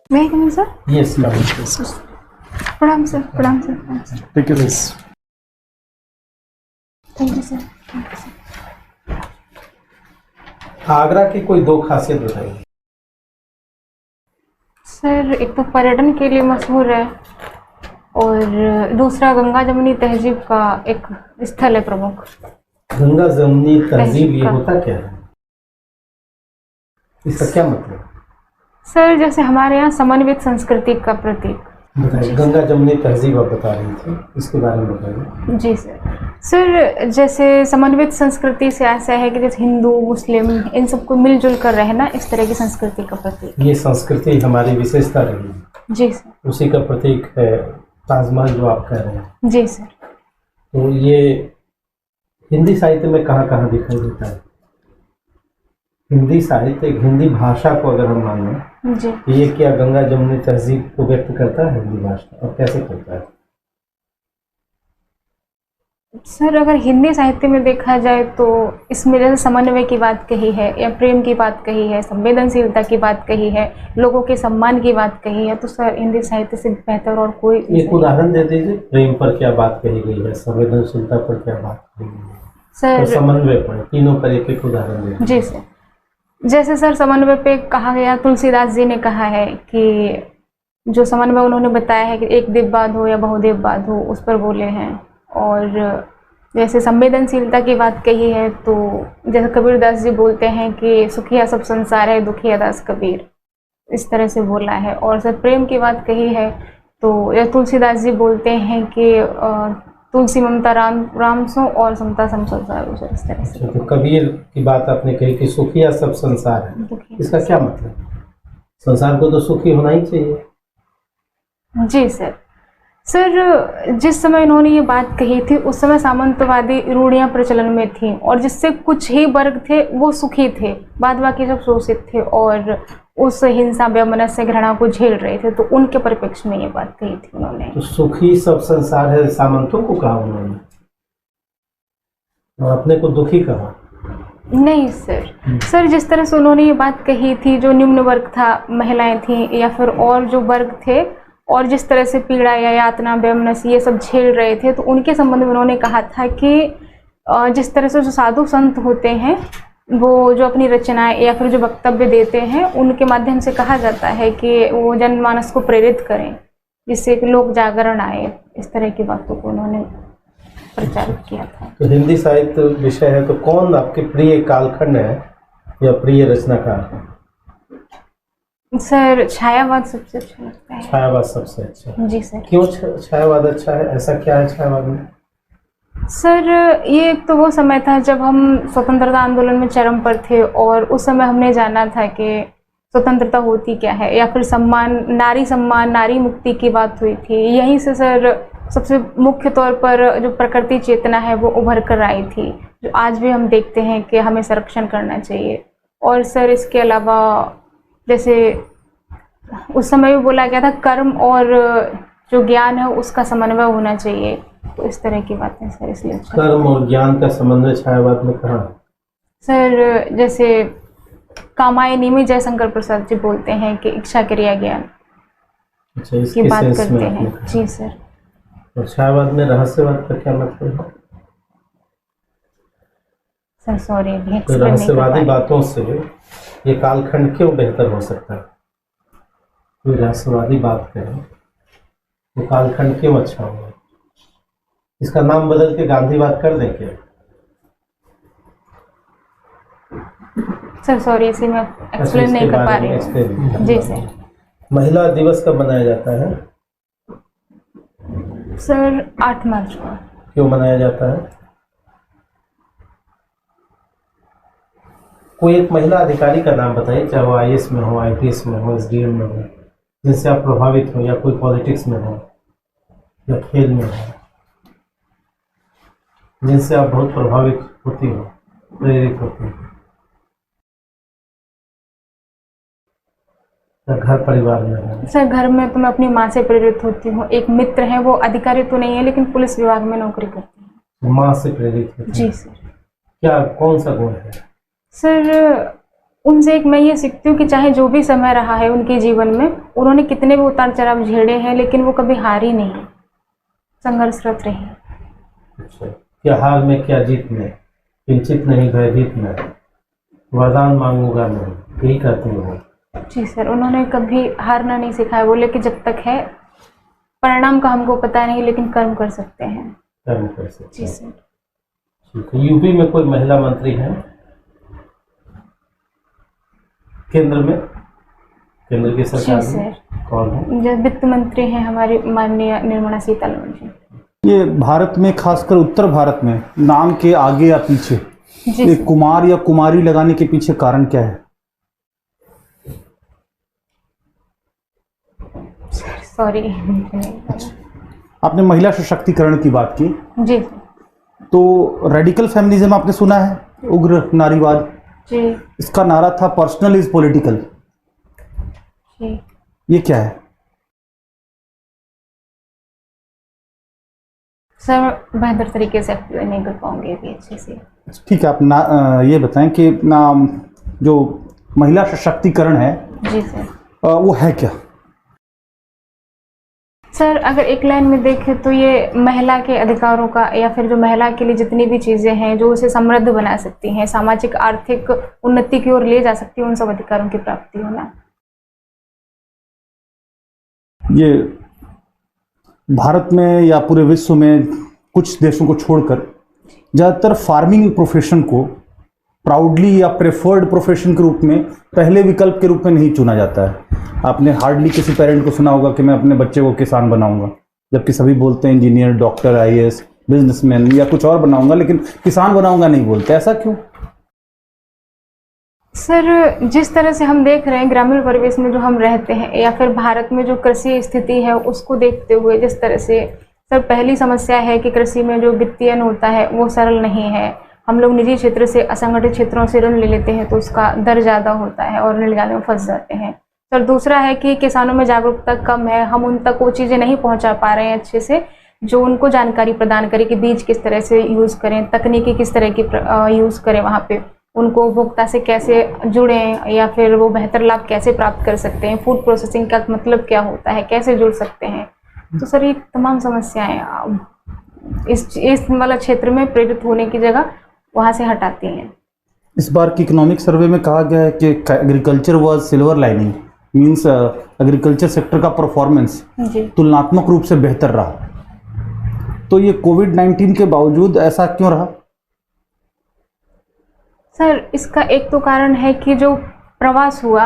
May I come in, sir? Yes, come in, please. प्रणाम sir, प्रणाम sir, प्रणाम sir. Take your place. Thank you sir, thank you sir. Agra की कोई दो खासियत बताइए। सर एक तो पर्यटन के लिए मशहूर है और दूसरा गंगा जमुनी तहजीब का एक स्थल है प्रमुख। गंगा जमुनी तहजीब ये का। होता क्या है, इसका क्या मतलब? सर जैसे हमारे यहाँ समन्वित संस्कृति का प्रतीक। बताइए। गंगा जमुनी तहजीब आप बता रही थी, इसके बारे में बताइए। जी सर। सर जैसे समन्वित संस्कृति से ऐसा है कि जैसे हिंदू मुस्लिम इन सबको मिलजुल कर रहना, इस तरह की संस्कृति का प्रतीक। ये संस्कृति हमारी विशेषता रही है। जी सर। उसी का प्रतीक है ताजमहल जो आप कह रहे हैं। जी सर। तो ये हिंदी साहित्य में कहाँ कहाँ दिखाई देता है? हिंदी साहित्य, हिंदी भाषा को अगर हम माने, जी। ये क्या गंगा जमुनी तहजीब को व्यक्त करता है हिंदी भाषा, और कैसे करता है? सर अगर हिंदी साहित्य में देखा जाए तो इसमें जैसे समन्वय की बात कही है या प्रेम की बात कही है, संवेदनशीलता की बात कही है, लोगों के सम्मान की बात कही है, तो सर हिंदी साहित्य से बेहतर और कोई एक उदाहरण दे दीजिए। प्रेम पर क्या बात कही गई है, संवेदनशीलता पर क्या बात कही गई है, सर और समन्वय पर, तीनों पर एक एक उदाहरण दे दीजिए। जी सर। जैसे सर समन्वय पे कहा गया, तुलसीदास जी ने कहा है कि जो समन्वय उन्होंने बताया है कि एक दिव्यवाद हो या बहुदिव्यवाद हो, उस पर बोले हैं। और जैसे संवेदनशीलता की बात कही है तो जैसे कबीरदास जी बोलते हैं कि सुखिया सब संसार है, दुखिया दास कबीर, इस तरह से बोला है। और सर प्रेम की बात कही है तो यह तुलसीदास जी बोलते हैं कि तुलसी ममता राम राम सो और समता सम संसार, इस तरह से। तो कबीर की बात आपने कही कि सुखिया सब संसार है, इसका क्या मतलब? संसार को तो सुखी होना ही चाहिए। जी सर। सर जिस समय इन्होंने ये बात कही थी उस समय सामंतवादी रूढ़ियां प्रचलन में थी और जिससे कुछ ही वर्ग थे वो सुखी थे, बाद बाकी सब शोषित थे और उस हिंसा वैमनस्य घृणा को झेल रहे थे। तो उनके परिप्रेक्ष्य में ये बात कही थी उन्होंने। तो सुखी सब संसार है सामंतों को कहा उन्होंने, और अपने को दुखी कहा? नहीं सर। सर जिस तरह से उन्होंने ये बात कही थी, जो निम्न वर्ग था, महिलाएं थी या फिर और जो वर्ग थे, और जिस तरह से पीड़ा या यातना वैमनस्य ये सब झेल रहे थे, तो उनके संबंध में उन्होंने कहा था कि जिस तरह से जो साधु संत होते हैं वो जो अपनी रचनाएं या फिर जो वक्तव्य देते हैं उनके माध्यम से कहा जाता है कि वो जनमानस को प्रेरित करें, जिससे कि लोक जागरण आए। इस तरह की बातों को उन्होंने प्रचारित किया था। तो हिंदी साहित्य विषय है तो कौन आपके प्रिय कालखंड है या प्रिय रचनाकार है? सर छायावाद सबसे अच्छा लगता है। छायावाद सबसे अच्छा? जी सर। क्यों छायावाद अच्छा है, ऐसा क्या है छायावाद में? सर ये तो वो समय था जब हम स्वतंत्रता आंदोलन में चरम पर थे और उस समय हमने जाना था कि स्वतंत्रता होती क्या है, या फिर सम्मान, नारी मुक्ति की बात हुई थी। यहीं से सर सबसे मुख्य तौर पर जो प्रकृति चेतना है वो उभर कर आई थी, जो आज भी हम देखते हैं कि हमें संरक्षण करना चाहिए। और सर इसके अलावा जैसे उस समय भी बोला गया था कर्म और जो ज्ञान है उसका समन्वय होना चाहिए, तो इस तरह की बातें सर इसलिए कर्म और ज्ञान का समन्वय छायावाद में कहाँ? सर जैसे कामायनी में जयशंकर प्रसाद जी बोलते हैं कि इच्छा क्रिया ज्ञान की बात करते हैं। जी सर। और छायावाद में रहस्यवाद का क्या मतलब है? सर सॉरी, तो रहस्यवादी बातों से ये कालखंड क्यों बेहतर हो सकता है? कोई रहस्यवादी बात करें तो कालखंड क्यों अच्छा होगा? इसका नाम बदल के गांधीवाद कर दें क्या? सर सॉरी, इसे मैं एक्सप्लेन नहीं कर पा रही हूँ। जी सर। महिला दिवस कब मनाया जाता है? सर 8 मार्च को। क्यों मनाया जाता है? कोई एक महिला अधिकारी का नाम बताइए, चाहे वो IAS में हो, IPS में हो, SDM में हो, जिनसे आप प्रभावित हो, या कोई पॉलिटिक्स में हो या खेल में हो, जिनसे आप बहुत प्रभावित होती हो, प्रेरित होती हो। घर परिवार में है? सर घर में तो मैं अपनी माँ से प्रेरित होती हूँ। एक मित्र है, वो अधिकारी तो नहीं है लेकिन पुलिस विभाग में नौकरी करती है। माँ से प्रेरित होती है? जी सर। क्या, कौन सा गुण है? सर उनसे एक मैं ये सीखती हूँ कि चाहे जो भी समय रहा है उनके जीवन में, उन्होंने कितने भी उतार चढ़ाव झेले हैं, लेकिन वो कभी हारी नहीं, संघर्षरत रही। अच्छा, क्या हार में क्या जीत में, किंचित नहीं भयभीत में, वरदान मांगूंगा नहीं, यही कहते हैं वो। जी सर, उन्होंने कभी हारना नहीं सिखाया, बोले कि जब तक है परिणाम का हमको पता नहीं, लेकिन कर्म कर सकते हैं। कर्म कर सकते जी हैं। सर। ठीक है, यूपी में कोई महिला मंत्री है? केंद्र में, केंद्र की सरकार जी में सर, कौन है? जो वित्त मंत्री हैं हमारी माननीय निर्मला सीतारमण जी। ये भारत में, खासकर उत्तर भारत में, नाम के आगे या पीछे जी ये सर। कुमार या कुमारी लगाने के पीछे कारण क्या है? सॉरी। आपने महिला सशक्तिकरण की बात की, जी तो रेडिकल फेमिनिज्म आपने सुना है, उग्र नारीवाद? जी इसका नारा था पर्सनल इज पॉलिटिकल। जी। ये क्या है? सर बेहतर तरीके से एक्सप्लेन नहीं कर पाऊंगी अभी अच्छे से। ठीक है, आप ये बताएं कि जो महिला सशक्तिकरण है जी सर। वो है क्या? सर अगर एक लाइन में देखें तो ये महिला के अधिकारों का, या फिर जो महिला के लिए जितनी भी चीज़ें हैं जो उसे समृद्ध बना सकती हैं, सामाजिक आर्थिक उन्नति की ओर ले जा सकती है, उन सब अधिकारों की प्राप्ति होना। ये भारत में या पूरे विश्व में कुछ देशों को छोड़कर ज़्यादातर फार्मिंग प्रोफेशन को प्राउडली या प्रेफर्ड प्रोफेशन के रूप में, पहले विकल्प के रूप में नहीं चुना जाता है। आपने हार्डली किसी पेरेंट को सुना होगा कि मैं अपने बच्चे को किसान बनाऊंगा, जबकि सभी बोलते हैं इंजीनियर, डॉक्टर, आईएएस, बिजनेसमैन या कुछ और बनाऊंगा, लेकिन किसान बनाऊंगा नहीं बोलते। ऐसा क्यों? सर जिस तरह से हम देख रहे हैं ग्रामीण परिवेश में जो हम रहते हैं, या फिर भारत में जो कृषि स्थिति है उसको देखते हुए, जिस तरह से सर पहली समस्या है कि कृषि में जो वित्तीयन होता है वो सरल नहीं है। हम लोग निजी क्षेत्र से, असंगठित क्षेत्रों से ऋण ले लेते हैं तो उसका दर ज़्यादा होता है और ऋण लेने में फंस जाते हैं। सर दूसरा है कि किसानों में जागरूकता कम है, हम उन तक वो चीज़ें नहीं पहुंचा पा रहे हैं अच्छे से जो उनको जानकारी प्रदान करे कि बीज किस तरह से यूज़ करें, तकनीकी किस तरह की यूज़ करें, वहाँ पे उनको उपभोक्ता से कैसे जुड़ें, या फिर वो बेहतर लाभ कैसे प्राप्त कर सकते हैं, फूड प्रोसेसिंग का मतलब क्या होता है, कैसे जुड़ सकते हैं। तो सर ये तमाम समस्याएं इस वाला क्षेत्र में प्रेरित होने की जगह वहाँ से हटाती हैं। इस बार की इकोनॉमिक सर्वे में कहा गया है कि agriculture was silver lining, means agriculture sector का परफॉर्मेंस तुलनात्मक रूप से बेहतर रहा। तो ये कोविड-19 के बावजूद ऐसा क्यों रहा? सर इसका एक तो कारण है कि जो प्रवास हुआ,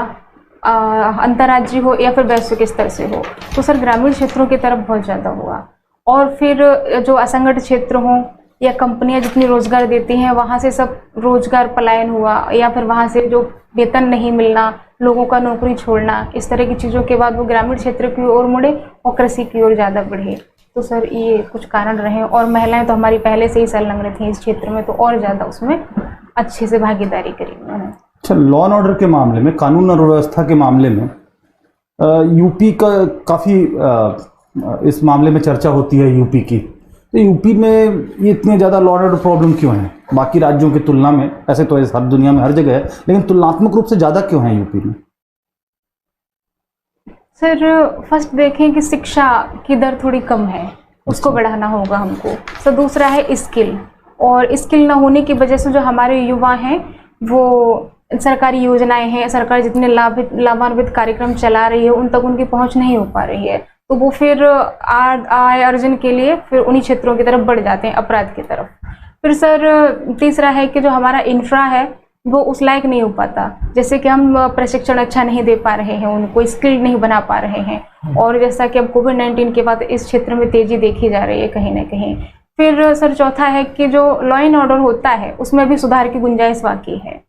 अंतर्राज्यीय हो या फिर वैश्विक स्तर से हो, तो सर ग्रामीण क्षेत्रों की तरफ बहुत ज़्यादा हुआ। और फिर जो असंगठित क्षेत्र हों या कंपनियां जितनी रोजगार देती हैं वहाँ से सब रोजगार पलायन हुआ, या फिर वहाँ से जो वेतन नहीं मिलना, लोगों का नौकरी छोड़ना, इस तरह की चीज़ों के बाद वो ग्रामीण क्षेत्र की ओर मुड़े और कृषि की ओर ज़्यादा बढ़े। तो सर ये कुछ कारण रहे, और महिलाएं तो हमारी पहले से ही संलग्न थी इस क्षेत्र में, तो और ज़्यादा उसमें अच्छे से भागीदारी करी उन्होंने। अच्छा, लॉ एंड ऑर्डर के मामले में, कानून और व्यवस्था के मामले में यूपी का काफ़ी इस मामले में चर्चा होती है यूपी की। तो यूपी में ये इतने ज़्यादा लॉ एंड ऑर्डर प्रॉब्लम क्यों हैं बाकी राज्यों की तुलना में? ऐसे तो हर दुनिया में हर जगह है, लेकिन तुलनात्मक रूप से ज़्यादा क्यों है यूपी में? सर फर्स्ट देखें कि शिक्षा की दर थोड़ी कम है, उसको बढ़ाना होगा हमको। सर दूसरा है स्किल, और स्किल ना होने की वजह से जो हमारे युवा हैं वो सरकारी योजनाएं हैं, सरकार जितने लाभान्वित कार्यक्रम चला रही है उन तक उनकी पहुंच नहीं हो पा रही है, तो वो फिर आय अर्जन के लिए फिर उन्हीं क्षेत्रों की तरफ बढ़ जाते हैं, अपराध की तरफ। फिर सर तीसरा है कि जो हमारा इंफ्रा है वो उस लायक नहीं हो पाता, जैसे कि हम प्रशिक्षण अच्छा नहीं दे पा रहे हैं, उनको स्किल नहीं बना पा रहे हैं। और जैसा कि अब कोविड-19 के बाद इस क्षेत्र में तेजी देखी जा रही है कहीं ना कहीं। फिर सर चौथा है कि जो लॉ एंड ऑर्डर होता है उसमें भी सुधार की गुंजाइश बाकी है।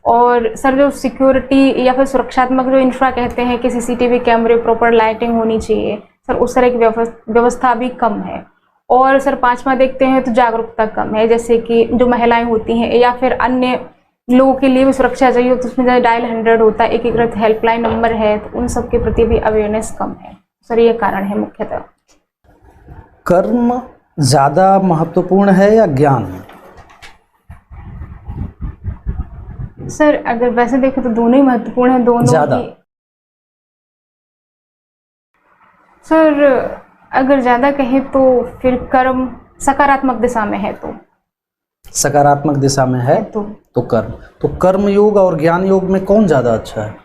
और सर जो सिक्योरिटी या फिर सुरक्षात्मक जो इंफ्रा कहते हैं कि सीसीटीवी कैमरे, प्रॉपर लाइटिंग होनी चाहिए, सर उस तरह की व्यवस्था भी कम है। और सर पांचवा देखते हैं तो जागरूकता कम है, जैसे कि जो महिलाएं होती हैं या फिर अन्य लोगों के लिए भी सुरक्षा चाहिए तो उसमें डायल 100 होता है, एकीकृत हेल्पलाइन नंबर है, तो उन सब के प्रति भी अवेयरनेस कम है। सर ये कारण है मुख्यतः। कर्म ज़्यादा महत्वपूर्ण है या ज्ञान? सर अगर वैसे देखें तो दोनों ही महत्वपूर्ण हैं, दोनों ज़्यादा? ही। सर अगर ज़्यादा कहें तो फिर कर्म सकारात्मक दिशा में है तो सकारात्मक दिशा में है तो कर्म। तो कर्म योग और ज्ञान योग में कौन ज़्यादा अच्छा है?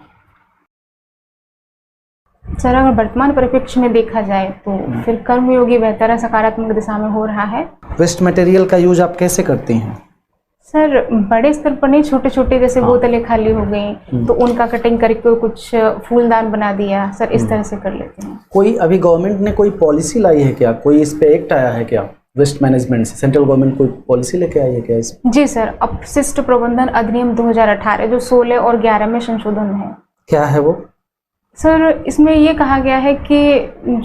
सर अगर वर्तमान परिप्रेक्ष्य में देखा जाए तो फिर कर्मयोगी बेहतर है, सकारात्मक दिशा में हो रहा है। वेस्ट मटेरियल का यूज आप कैसे करती हैं? सर बड़े स्तर पर नहीं, छोटे छोटे जैसे बोतलें खाली हो गई तो उनका कटिंग करके कुछ फूलदान बना दिया, सर इस तरह से कर लेते हैं। कोई अभी गवर्नमेंट ने कोई पॉलिसी लाई है क्या? कोई इस पे एक्ट आया है क्या वेस्ट मैनेजमेंट से? सेंट्रल गवर्नमेंट कोई पॉलिसी लेके आई है क्या इस पे? जी सर, अपशिष्ट प्रबंधन अधिनियम 2018 जो 16 और 11 में संशोधन है। क्या है वो? सर इसमें ये कहा गया है कि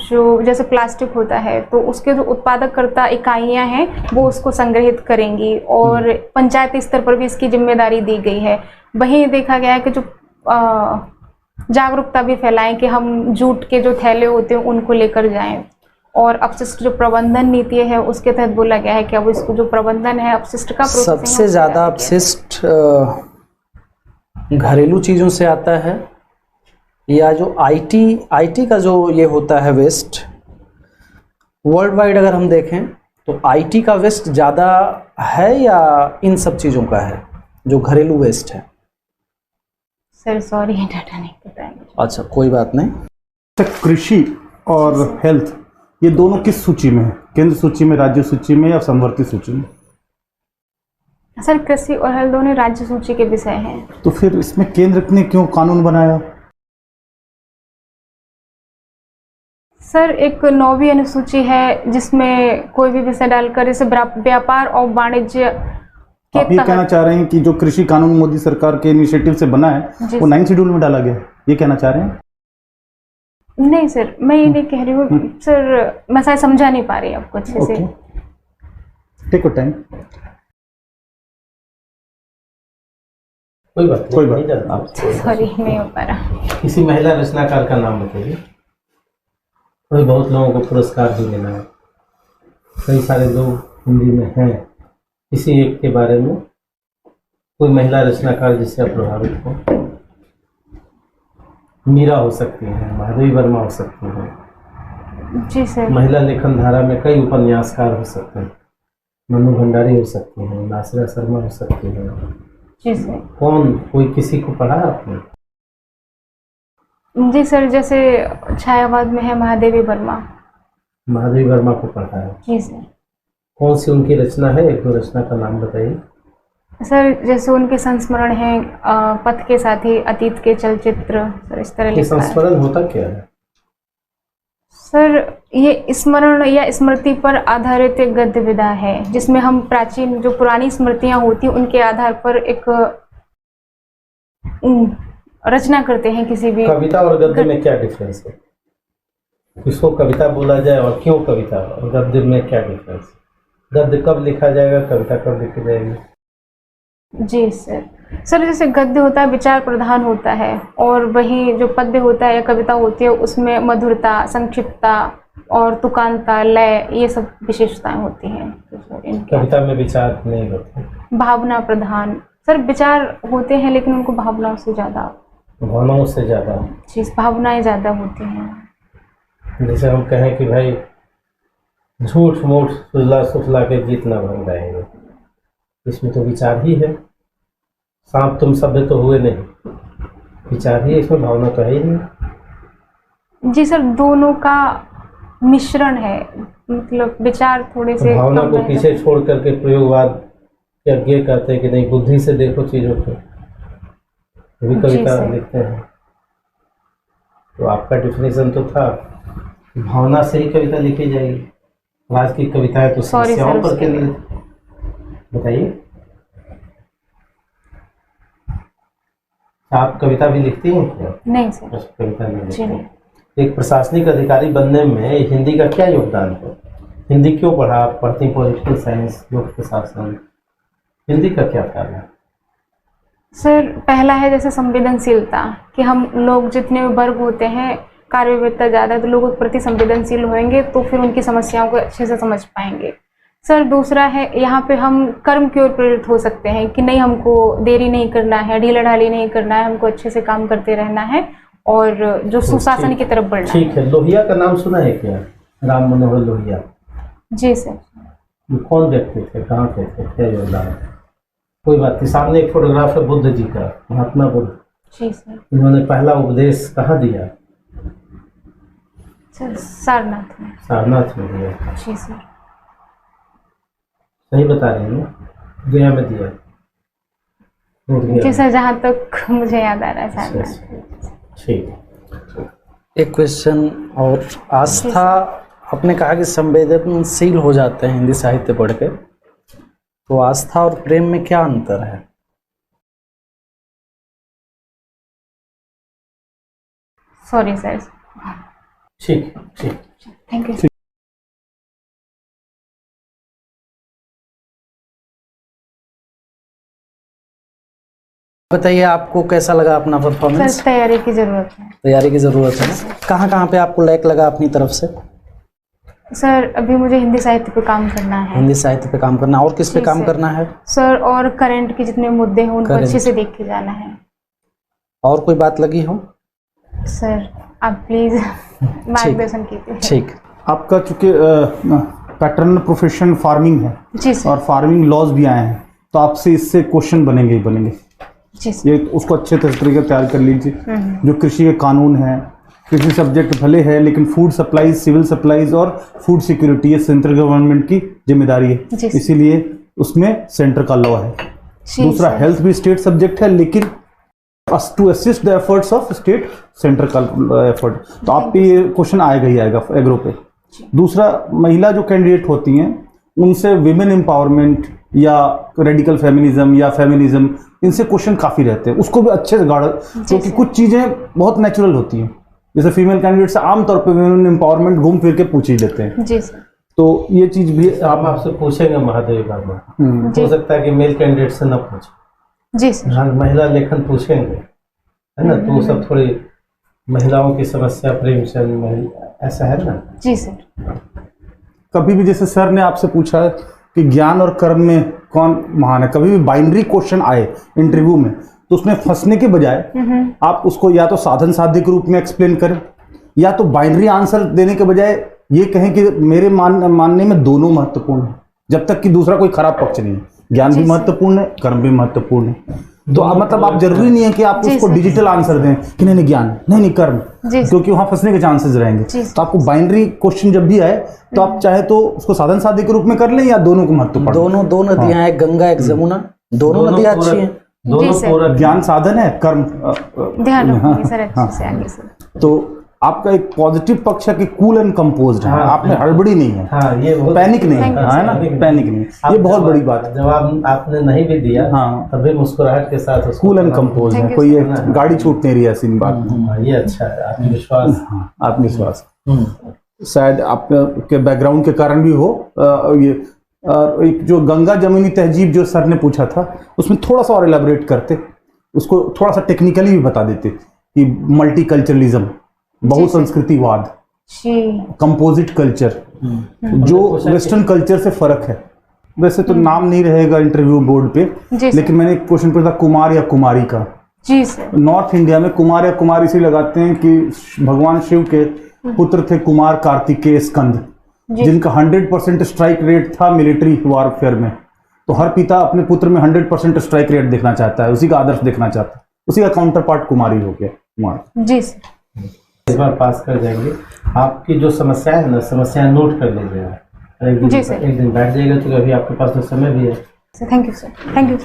जो जैसे प्लास्टिक होता है तो उसके जो उत्पादककर्ता इकाइयां हैं वो उसको संग्रहित करेंगी और पंचायत स्तर पर भी इसकी जिम्मेदारी दी गई है। वहीं देखा गया है कि जो जागरूकता भी फैलाएं कि हम जूट के जो थैले होते हैं उनको लेकर जाएं, और अपशिष्ट जो प्रबंधन नीति है उसके तहत बोला गया है कि अब इसको जो प्रबंधन है अपशिष्ट का सबसे ज़्यादा अपशिष्ट घरेलू चीज़ों से आता है या जो आईटी का जो ये होता है वेस्ट, वर्ल्ड वाइड अगर हम देखें तो आईटी का वेस्ट ज़्यादा है या इन सब चीज़ों का है जो घरेलू वेस्ट है? सर सॉरी डाटा नहीं पता है। अच्छा कोई बात नहीं। तो कृषि और हेल्थ ये दोनों किस सूची में है? केंद्र सूची में, राज्य सूची में या समवर्ती सूची में? सर कृषि और हेल्थ दोनों राज्य सूची के विषय हैं। तो फिर इसमें केंद्र ने क्यों कानून बनाया? सर एक 9वीं अनुसूची है जिसमें कोई भी विषय डालकर इसे व्यापार और वाणिज्य के आप ये कहना चाह रहे हैं कि जो कृषि कानून मोदी सरकार के इनिशिएटिव से बना है वो 9th शेड्यूल में डाला गया, ये कहना चाह रहे हैं? नहीं सर, मैं ये नहीं कह रही हूँ सर, मैं शायद समझा नहीं पा रही आपको अच्छे से। Take your time. कोई बात नहीं, सॉरी नहीं हो पा रहा। किसी महिला रचनाकार का नाम बताइए। कोई बहुत लोगों को पुरस्कार भी मिला है, कई सारे लोग हिंदी में हैं, किसी एक के बारे में कोई महिला रचनाकार जिससे आप प्रभावित हो। मीरा हो सकती हैं, माधवी वर्मा हो सकती हैं। जी सर। महिला लेखन धारा में कई उपन्यासकार हो सकते हैं, मनु भंडारी हो सकती हैं, नासिरा शर्मा हो सकती हैं। जी सर। कौन, कोई किसी को पढ़ा आपने? जी सर, जैसे छायावाद में है महादेवी वर्मा। महादेवी वर्मा को पढ़ा है? जी सर। कौन सी उनकी रचना है, एक दो रचना का नाम बताइए। सर जैसे उनके संस्मरण हैं पथ के साथी, अतीत के चलचित्र, सर इस तरह लिखा है। संस्मरण होता क्या है? सर ये स्मरण या स्मृति पर आधारित एक गद्य विधा है जिसमें हम प्राचीन जो पुरानी स्मृतियां होती हैं उनके आधार पर एक रचना करते हैं किसी भी। कविता और गद्य में क्या डिफरेंस है? किसको कविता बोला जाए और क्यों कविता, और गद्य में क्या डिफरेंस है? गद्य कब लिखा जाएगा, कविता कब लिखी जाएगी? जी सर। सर जैसे गद्य होता है विचार प्रधान होता है, और वहीं जो पद्य होता है या कविता होती है उसमें मधुरता, संक्षिप्तता और तुकांता, लय, ये सब विशेषताएं होती हैं। कविता में विचार नहीं होते, भावना प्रधान। सर विचार होते हैं लेकिन उनको भावनाओं से ज़्यादा, भावनाओं से ज़्यादा चीज़ भावनाएं ज़्यादा होती हैं। जैसे हम कहें कि भाई झूठ मूठ सुजला सुफला के गीत ना बन गाएंगे, इसमें तो विचार ही है। सांप तुम सभ्य तो हुए नहीं, विचार ही है, इसमें भावना तो है ही नहीं। जी सर, दोनों का मिश्रण है, मतलब विचार थोड़े से भावना को पीछे छोड़ करके प्रयोगवाद यज्ञ करते हैं कि नहीं बुद्धि से देखो चीज़ों को, भी कविता लिखते हैं। तो आपका डिफिनेशन तो था भावना से ही कविता लिखी जाएगी, आज की कविताएं तो समस्याओं पर केंद्रित। बताइए, आप कविता भी लिखती हैं क्या? नहीं सर, कविता नहीं लिखती। एक प्रशासनिक अधिकारी बनने में हिंदी का क्या योगदान है? हिंदी क्यों पढ़ा? आप पढ़ती पॉलिटिकल साइंस, लोक प्रशासन, हिंदी का क्या कारण है? सर पहला है जैसे संवेदनशीलता, कि हम लोग जितने वर्ग होते हैं, कार्य विविधता ज़्यादा है तो लोगों के प्रति संवेदनशील होंगे तो फिर उनकी समस्याओं को अच्छे से समझ पाएंगे। सर दूसरा है, यहाँ पे हम कर्म की ओर प्रेरित हो सकते हैं कि नहीं, हमको देरी नहीं करना है, ढीला ढाली नहीं करना है, हमको अच्छे से काम करते रहना है और जो सुशासन की तरफ बढ़ना है। ठीक है। लोहिया का नाम सुना है क्या? राम मनोहर लोहिया। जी सर। ये कौन व्यक्ति थे, कहाँ के थे, क्या योगदान? कोई बात नहीं। सामने एक फोटोग्राफ है बुद्ध जी का, महात्मा बुद्ध। जी सर। इन्होंने पहला उपदेश कहाँ दिया? सर सारनाथ में। सारनाथ में दिया। जी सर। सही बता रही हूँ? गया में दिया। जी सर, जहाँ तक मुझे याद आ रहा है सारनाथ। ठीक। एक क्वेश्चन और, आस्था, आपने कहा कि संवेदनशील हो जाते हैं हिंदी साहित्य पढ़ के, तो आस्था और प्रेम में क्या अंतर है? Sorry sir. ठीक ठीक। Thank you. बताइए आपको कैसा लगा अपना परफॉर्मेंस? सर तैयारी की जरूरत है। तैयारी की ज़रूरत है। कहाँ कहाँ पे आपको लैक लगा अपनी तरफ से? सर अभी मुझे हिंदी साहित्य पे काम करना है। हिंदी साहित्य पे काम करना, और किस पे जी काम सर। करना है? सर और करंट के जितने मुद्दे हैं उनको Current। अच्छे से देख के जाना है। और कोई बात लगी हो? सर आप प्लीज मार्गदर्शन कीजिए। ठीक। आपका चूंकि पैटर्न प्रोफेशन फार्मिंग है जी सर। और फार्मिंग लॉज भी आए हैं, तो आपसे इससे क्वेश्चन बनेंगे ही बनेंगे। जी सर। ये उसको अच्छे तरीके से तैयार कर लीजिए। जो कृषि के कानून हैं, कृषि सब्जेक्ट भले है लेकिन फूड सप्लाईज, सिविल सप्लाईज और फूड सिक्योरिटी ये सेंट्रल गवर्नमेंट की जिम्मेदारी है, जी सर। इसीलिए उसमें सेंटर का लॉ है। जी दूसरा सर। हेल्थ भी स्टेट सब्जेक्ट है, लेकिन to assist the efforts of state, centre का एफर्ट, तो आप पे ये क्वेश्चन आएगा ही आएगा एग्रो पे। दूसरा, महिला जो कैंडिडेट होती हैं उनसे विमेन एम्पावरमेंट या रेडिकल फेमिनिज्म या फेमिनिज्म, इनसे क्वेश्चन काफ़ी रहते हैं, उसको भी अच्छे से गाढ़ा, क्योंकि सर। कुछ चीज़ें बहुत नेचुरल होती हैं। जैसे फीमेल कैंडिडेट से आमतौर पे विमेन एम्पावरमेंट घूम फिर के पूछ ही लेते हैं, जी सर। तो ये चीज़ भी आप आपसे पूछेंगे महादेव बाबा, जी। हो सकता है कि मेल कैंडिडेट से न पूछे, जी सर। हाँ महिला लेखन पूछेंगे, है ना? तो वो सब थोड़ी महिलाओं की समस्या, प्रेमचंद, ऐसा है ना? जी सर। कभी भी जैसे सर ने आपसे पूछा है कि ज्ञान और कर्म में कौन महान है, कभी भी बाइनरी क्वेश्चन आए इंटरव्यू में तो उसमें फंसने के बजाय आप उसको या तो साधन साध्य के रूप में एक्सप्लेन करें, या तो बाइनरी आंसर देने के बजाय ये कहें कि मेरे मानने में दोनों महत्वपूर्ण है, जब तक कि दूसरा कोई खराब पक्ष नहीं है। ज्ञान भी महत्वपूर्ण है, कर्म भी महत्वपूर्ण है। तो मतलब आप जरूरी नहीं है कि आप उसको डिजिटल आंसर दें कि नहीं ज्ञान, नहीं कर्म, क्योंकि वहां फंसने के चांसेस रहेंगे। तो आपको बाइनरी क्वेश्चन जब भी आए तो आप चाहे तो उसको साधन साध्य के रूप में कर लें या दोनों को महत्वपूर्ण। दो नदियां, एक गंगा एक जमुना, दोनों नदियां अच्छी हैं। दोनों पूरा ज्ञान साधन है, कर्म ध्यान रखिए सर अच्छे से आगे सर। तो आपका एक पॉजिटिव पक्ष है कि कूल एंड कंपोज्ड है, आपने हड़बड़ी नहीं है, हाँ, ये पैनिक नहीं है, है ना? पैनिक नहीं, ये बहुत बड़ी बात है। जवाब आपने नहीं भी दिया, हाँ, तभी मुस्कुराहट के साथ कूल एंड कंपोज है, कोई एक गाड़ी छूट नहीं रही ऐसी बात। ये अच्छा है, आत्मविश्वास। आत्मविश्वास शायद आपके बैकग्राउंड के कारण भी हो। ये एक जो गंगा जमुनी तहजीब जो सर ने पूछा था उसमें थोड़ा सा और एलाबोरेट करते, उसको थोड़ा सा टेक्निकली भी बता देते कि मल्टीकल्चरलिज्म, बहुसंस्कृतिवाद, कंपोजिट कल्चर, जो वेस्टर्न कल्चर से फर्क है। वैसे तो नाम नहीं रहेगा इंटरव्यू बोर्ड पे, लेकिन मैंने एक क्वेश्चन पूछा कुमार या कुमारी का। जी सर। नॉर्थ इंडिया में कुमार या कुमारी से लगाते हैं कि भगवान शिव के पुत्र थे कुमार, कार्तिकेय, स्कंद, जिनका 100% स्ट्राइक रेट था मिलिट्री वारफेयर में। तो हर पिता अपने पुत्र में 100% स्ट्राइक रेट देखना चाहता है, उसी का आदर्श देखना चाहता है, उसी का काउंटर पार्ट कुमारी हो गया, कुमार। जी सर। इस बार पास कर जाएंगे। आपकी जो समस्या है ना, समस्याएं नोट कर लीजिएगा, एक दिन बैठ जाइएगा, तो अभी आपके पास तो समय भी है। Thank you sir. Thank you.